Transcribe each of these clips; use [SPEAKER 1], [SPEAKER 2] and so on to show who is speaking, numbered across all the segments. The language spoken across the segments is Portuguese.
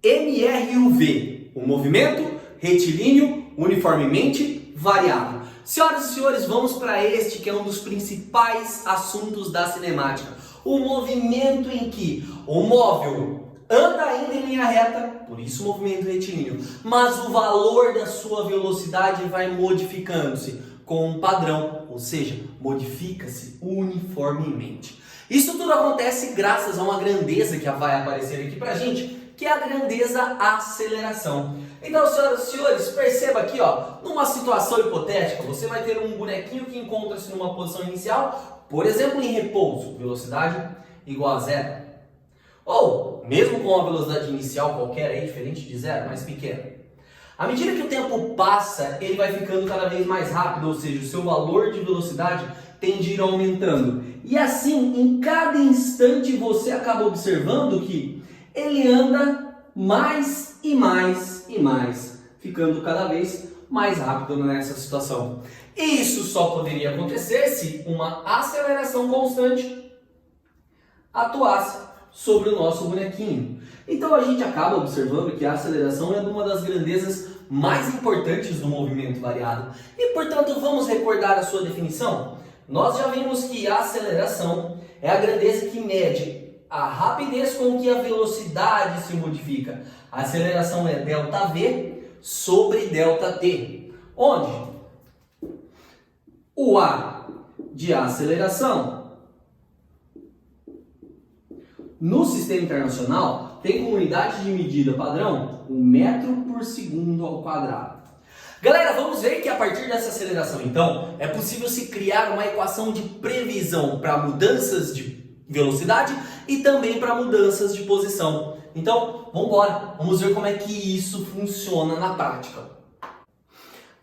[SPEAKER 1] MRUV, o movimento retilíneo uniformemente variável. Senhoras e senhores, vamos para este que é um dos principais assuntos da cinemática. O movimento em que o móvel anda ainda em linha reta, por isso o movimento retilíneo, mas o valor da sua velocidade vai modificando-se com um padrão, ou seja, modifica-se uniformemente. Isso tudo acontece graças a uma grandeza que vai aparecer aqui pra gente, que é a grandeza aceleração. Então, senhoras e senhores, perceba aqui, ó, numa situação hipotética, você vai ter um bonequinho que encontra-se numa posição inicial, por exemplo, em repouso, velocidade igual a zero. Ou, mesmo com uma velocidade inicial qualquer aí, diferente de zero, mais pequena. À medida que o tempo passa, ele vai ficando cada vez mais rápido, ou seja, o seu valor de velocidade tende a ir aumentando. E assim, em cada instante, você acaba observando que ele anda mais e mais e mais, ficando cada vez mais rápido nessa situação. E isso só poderia acontecer se uma aceleração constante atuasse sobre o nosso bonequinho. Então a gente acaba observando que a aceleração é uma das grandezas mais importantes do movimento variado. E portanto, vamos recordar a sua definição? Nós já vimos que a aceleração é a grandeza que mede a rapidez com que a velocidade se modifica. A aceleração é ΔV sobre ΔT, onde o A de aceleração no sistema internacional tem como unidade de medida padrão 1 metro por segundo ao quadrado. Galera, vamos ver que a partir dessa aceleração, então, é possível se criar uma equação de previsão para mudanças de velocidade e também para mudanças de posição. Então, vamos embora, vamos ver como é que isso funciona na prática.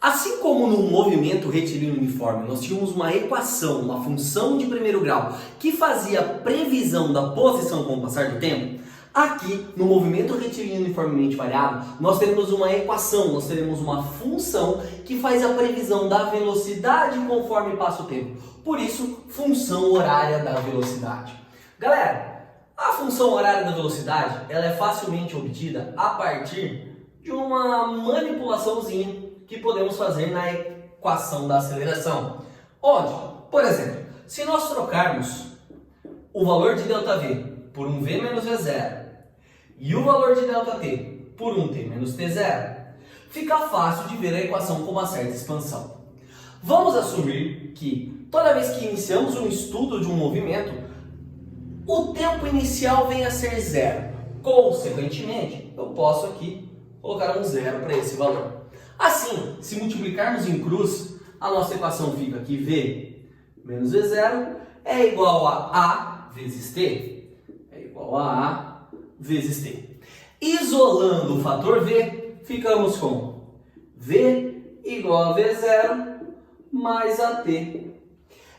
[SPEAKER 1] Assim como no movimento retilíneo uniforme, nós tínhamos uma equação, uma função de primeiro grau, que fazia a previsão da posição com o passar do tempo, aqui no movimento retilíneo uniformemente variável, nós teremos uma equação, nós teremos uma função que faz a previsão da velocidade conforme passa o tempo. Por isso, função horária da velocidade. Galera, a função horária da velocidade ela é facilmente obtida a partir de uma manipulaçãozinha que podemos fazer na equação da aceleração. Onde, por exemplo, se nós trocarmos o valor de ΔV por um V menos V0 e o valor de ΔT por um T menos T0, fica fácil de ver a equação com uma certa expansão. Vamos assumir que toda vez que iniciamos um estudo de um movimento, o tempo inicial vem a ser zero. Consequentemente, eu posso aqui colocar um zero para esse valor. Assim, se multiplicarmos em cruz, a nossa equação fica aqui V menos V0 é igual a A vezes T. É igual a A vezes T. Isolando o fator V, ficamos com V igual a V0 mais AT.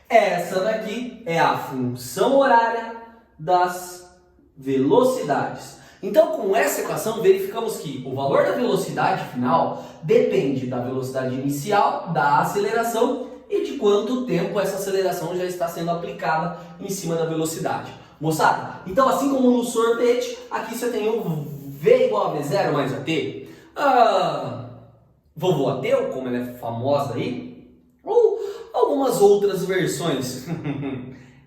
[SPEAKER 1] Essa daqui é a função horária das velocidades. Então, com essa equação, verificamos que o valor da velocidade final depende da velocidade inicial, da aceleração e de quanto tempo essa aceleração já está sendo aplicada em cima da velocidade. Moçada, então assim como no sorvete, aqui você tem o V igual a V0 mais AT. Vovô Ateu, como ela é famosa aí, ou algumas outras versões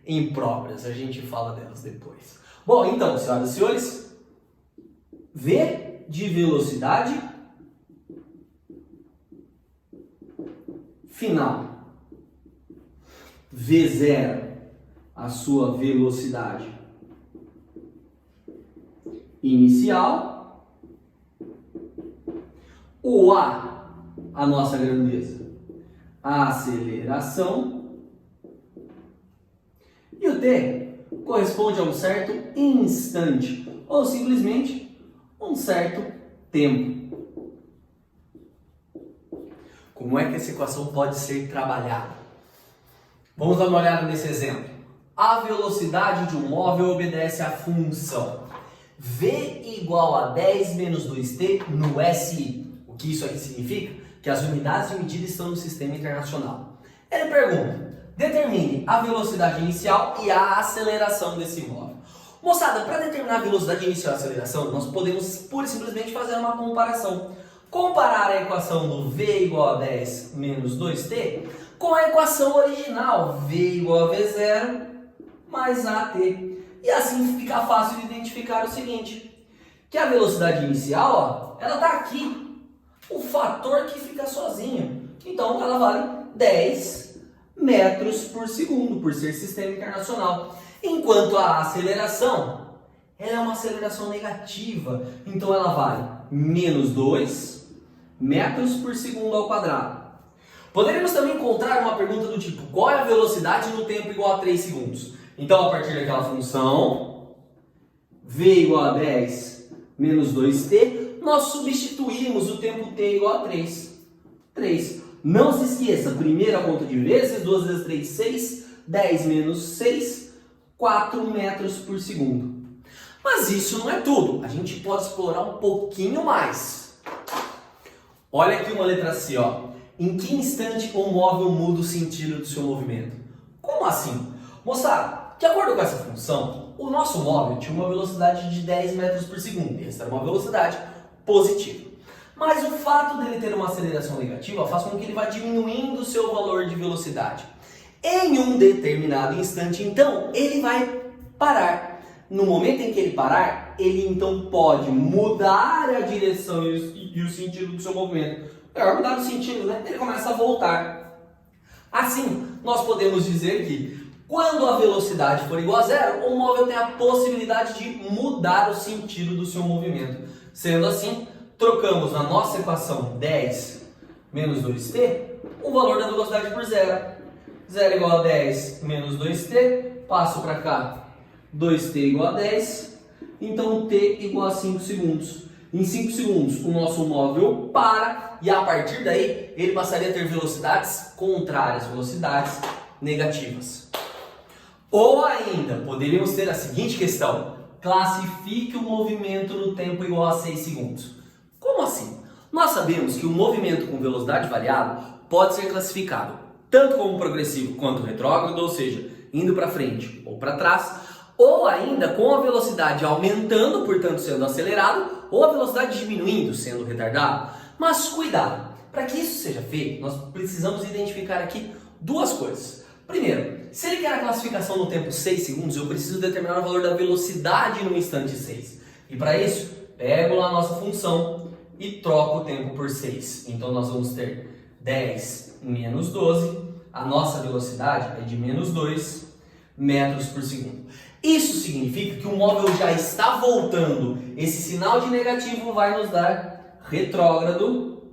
[SPEAKER 1] impróprias, a gente fala delas depois. Bom, então, senhoras e senhores, V de velocidade final, V0, a sua velocidade inicial, o a nossa grandeza, a aceleração, e o T corresponde a um certo instante, ou simplesmente um certo tempo. Como é que essa equação pode ser trabalhada? Vamos dar uma olhada nesse exemplo. A velocidade de um móvel obedece à função V igual a 10 menos 2t no SI. O que isso aqui significa? Que as unidades de medida estão no sistema internacional. Ele pergunta, determine a velocidade inicial e a aceleração desse móvel. Moçada, para determinar a velocidade inicial e aceleração, nós podemos pura e simplesmente fazer uma comparação. Comparar a equação do v igual a 10 menos 2t com a equação original, v igual a v0 mais at. E assim fica fácil de identificar o seguinte, que a velocidade inicial, ó, ela está aqui, o fator que fica sozinho. Então ela vale 10 metros por segundo, por ser sistema internacional. Enquanto a aceleração, ela é uma aceleração negativa, então ela vale menos 2 metros por segundo ao quadrado. Poderíamos também encontrar uma pergunta do tipo, qual é a velocidade no tempo igual a 3 segundos? Então, a partir daquela função, v igual a 10 menos 2t, nós substituímos o tempo t igual a 3. 3. Não se esqueça, primeira conta de vezes, 2 vezes 3, 6, 10 menos 6, 4 metros por segundo. Mas isso não é tudo, a gente pode explorar um pouquinho mais. Olha aqui uma letra C, ó. Em que instante o móvel muda o sentido do seu movimento? Como assim? Moçada, de acordo com essa função, o nosso móvel tinha uma velocidade de 10 metros por segundo. Essa era uma velocidade positiva. Mas o fato dele ter uma aceleração negativa faz com que ele vá diminuindo o seu valor de velocidade. Em um determinado instante, então, ele vai parar. No momento em que ele parar, ele então pode mudar a direção e o sentido do seu movimento. Mudar o sentido, né? Ele começa a voltar. Assim, nós podemos dizer que quando a velocidade for igual a zero, o móvel tem a possibilidade de mudar o sentido do seu movimento. Sendo assim, trocamos na nossa equação 10 menos 2t o valor da velocidade por zero. 0 igual a 10 menos 2t, passo para cá, 2t igual a 10, então t igual a 5 segundos. Em 5 segundos o nosso móvel para e a partir daí ele passaria a ter velocidades contrárias, velocidades negativas. Ou ainda, poderíamos ter a seguinte questão, classifique o movimento no tempo igual a 6 segundos. Como assim? Nós sabemos que o movimento com velocidade variável pode ser classificado tanto como progressivo quanto retrógrado, ou seja, indo para frente ou para trás, ou ainda com a velocidade aumentando, portanto sendo acelerado, ou a velocidade diminuindo, sendo retardado. Mas cuidado, para que isso seja feito, nós precisamos identificar aqui duas coisas. Primeiro, se ele quer a classificação no tempo 6 segundos, eu preciso determinar o valor da velocidade no instante 6. E para isso, pego lá a nossa função e troco o tempo por 6. Então nós vamos ter 10 menos 12, a nossa velocidade é de menos 2 metros por segundo. Isso significa que o móvel já está voltando. Esse sinal de negativo vai nos dar retrógrado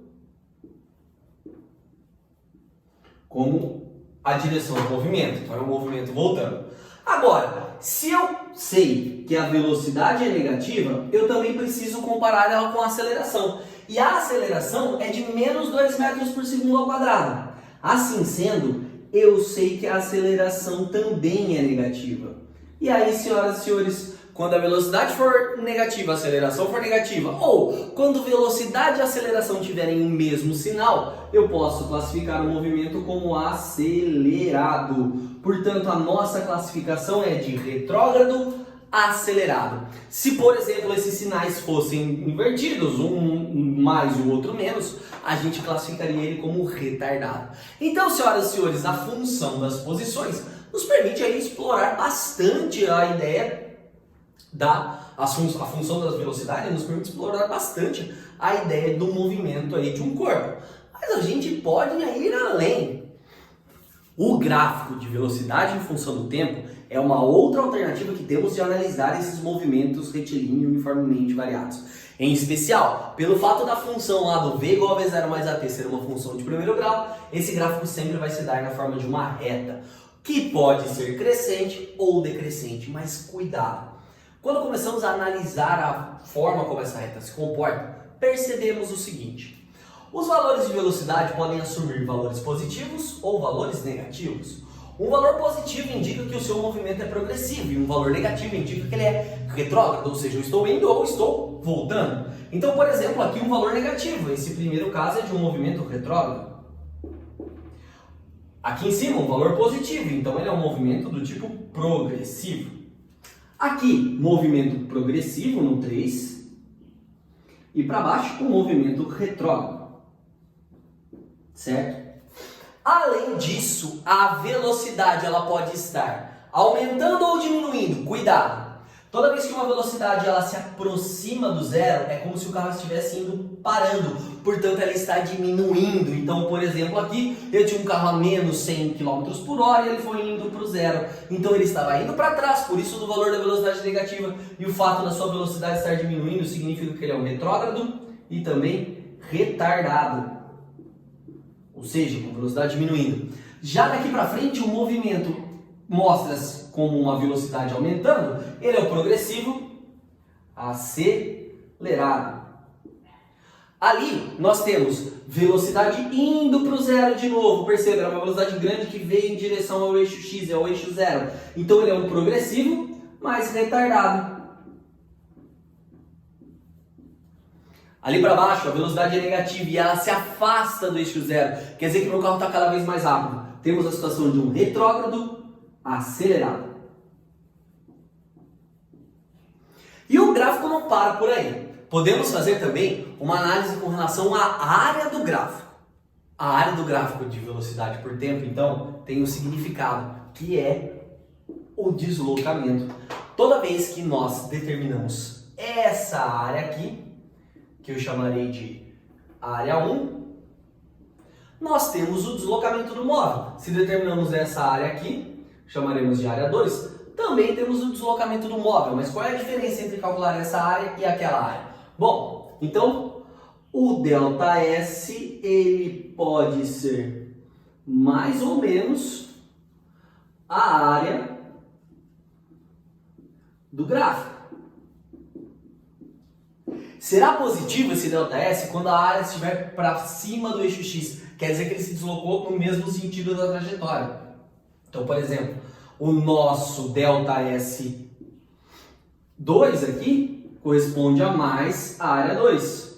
[SPEAKER 1] como a direção do movimento. Então é o movimento voltando. Agora, se eu sei que a velocidade é negativa, eu também preciso comparar ela com a aceleração. E a aceleração é de menos 2 metros por segundo ao quadrado. Assim sendo, eu sei que a aceleração também é negativa. E aí, senhoras e senhores, quando a velocidade for negativa, a aceleração for negativa, ou quando velocidade e aceleração tiverem o mesmo sinal, eu posso classificar o movimento como acelerado. Portanto, a nossa classificação é de retrógrado acelerado. Se, por exemplo, esses sinais fossem invertidos, um mais e o outro menos, a gente classificaria ele como retardado. Então, senhoras e senhores, a função das posições nos permite aí explorar bastante a ideia a função das velocidades, nos permite explorar bastante a ideia do movimento aí de um corpo. Mas a gente pode ir além. O gráfico de velocidade em função do tempo é uma outra alternativa que temos de analisar esses movimentos retilíneos uniformemente variados. Em especial, pelo fato da função lá do v igual a v0 mais at ser uma função de primeiro grau, esse gráfico sempre vai se dar na forma de uma reta, que pode ser crescente ou decrescente, mas cuidado. Quando começamos a analisar a forma como essa reta se comporta, percebemos o seguinte. Os valores de velocidade podem assumir valores positivos ou valores negativos. Um valor positivo indica que o seu movimento é progressivo e um valor negativo indica que ele é retrógrado, ou seja, eu estou indo ou estou voltando. Então, por exemplo, aqui um valor negativo, esse primeiro caso é de um movimento retrógrado. Aqui em cima um valor positivo, então ele é um movimento do tipo progressivo. Aqui, movimento progressivo no 3. E para baixo, um movimento retrógrado. Certo? Além disso, a velocidade ela pode estar aumentando ou diminuindo. Cuidado! Toda vez que uma velocidade ela se aproxima do zero, é como se o carro estivesse indo parando. Portanto, ela está diminuindo. Então, por exemplo, aqui eu tinha um carro a menos 100 km por hora e ele foi indo para o zero. Então, ele estava indo para trás, por isso do valor da velocidade negativa. E o fato da sua velocidade estar diminuindo significa que ele é um retrógrado e também retardado. Ou seja, com velocidade diminuindo. Já daqui para frente, o movimento mostra-se como uma velocidade aumentando, ele é o progressivo acelerado. Ali nós temos velocidade indo para o zero de novo, perceba, é uma velocidade grande que veio em direção ao eixo X, é o eixo zero. Então ele é um progressivo, mas retardado. Ali para baixo, a velocidade é negativa e ela se afasta do eixo zero. Quer dizer que meu carro está cada vez mais rápido. Temos a situação de um retrógrado acelerado. E o gráfico não para por aí. Podemos fazer também uma análise com relação à área do gráfico. A área do gráfico de velocidade por tempo, então, tem um significado, que é o deslocamento. Toda vez que nós determinamos essa área aqui, que eu chamarei de área 1, nós temos o deslocamento do móvel. Se determinamos essa área aqui, chamaremos de área 2, também temos o deslocamento do móvel. Mas qual é a diferença entre calcular essa área e aquela área? Bom, então o ΔS ele pode ser mais ou menos a área do gráfico. Será positivo esse ΔS quando a área estiver para cima do eixo X. Quer dizer que ele se deslocou no mesmo sentido da trajetória. Então, por exemplo, o nosso ΔS2 aqui corresponde a mais a área 2.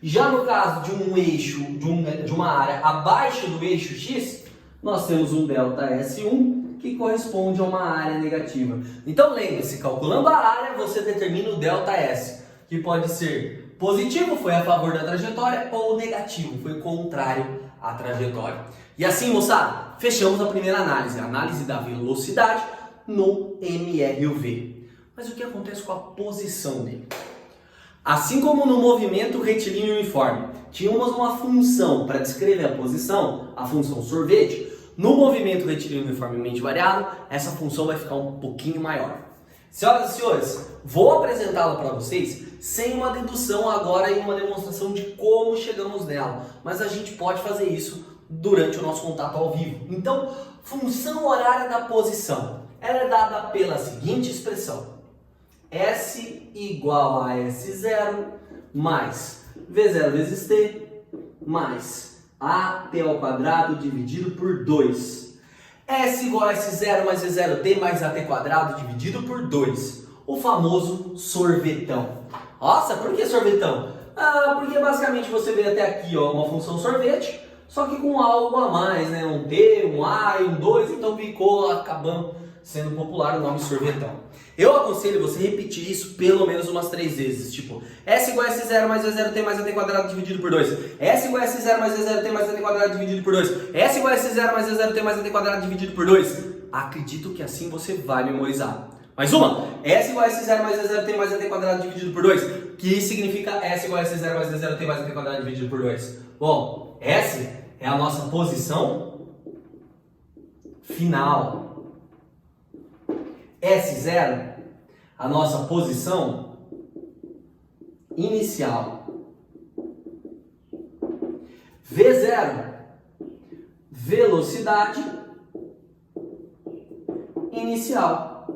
[SPEAKER 1] Já no caso de um eixo, de uma área abaixo do eixo X, nós temos um ΔS1 que corresponde a uma área negativa. Então lembre-se, calculando a área, você determina o ΔS, que pode ser positivo, foi a favor da trajetória, ou negativo, foi contrário à trajetória. E assim, moçada, fechamos a primeira análise, a análise da velocidade no MRUV. Mas o que acontece com a posição dele? Assim como no movimento retilíneo uniforme, tínhamos uma função para descrever a posição, a função sorvete. No movimento retilíneo uniformemente variado, essa função vai ficar um pouquinho maior. Senhoras e senhores, vou apresentá-la para vocês sem uma dedução agora e uma demonstração de como chegamos nela. Mas a gente pode fazer isso durante o nosso contato ao vivo. Então, função horária da posição, ela é dada pela seguinte expressão. S igual a S0 mais V0 vezes T mais AT ao quadrado dividido por 2. S igual a S0 mais V0T mais AT quadrado dividido por 2. O famoso sorvetão. Nossa, por que sorvetão? Porque basicamente você vê até aqui ó, uma função sorvete, só que com algo a mais, né? Um T, um A e um 2, então ficou acabando sendo popular o nome sorvetão. Eu aconselho você repetir isso pelo menos umas 3 vezes, tipo, S igual a S0 mais V0T mais AT quadrado dividido por 2. S igual a S0 mais V0T mais AT quadrado dividido por 2. S igual a S0 mais V0T mais AT quadrado dividido por 2. Acredito que assim você vai memorizar. Mais uma, S igual a S0 mais V0T mais AT quadrado dividido por 2, que significa S igual a S0 mais V0T mais AT quadrado dividido por 2. Bom, S é a nossa posição final. S0, a nossa posição inicial. V0, velocidade inicial.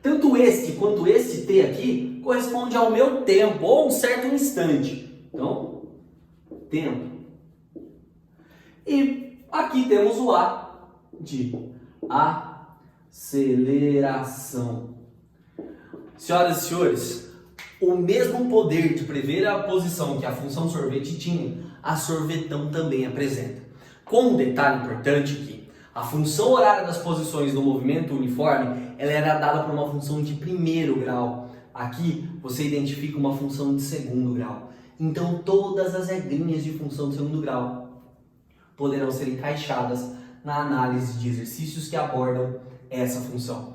[SPEAKER 1] Tanto este quanto este T aqui corresponde ao meu tempo, ou um certo instante. Então, tempo. E aqui temos o A de aceleração. Senhoras e senhores, o mesmo poder de prever a posição que a função sorvete tinha, a sorvetão também apresenta. Com um detalhe importante que A função horária das posições do movimento uniforme, ela era dada por uma função de primeiro grau. Aqui você identifica uma função de segundo grau. Então todas as regrinhas de função de segundo grau poderão ser encaixadas na análise de exercícios que abordam essa função.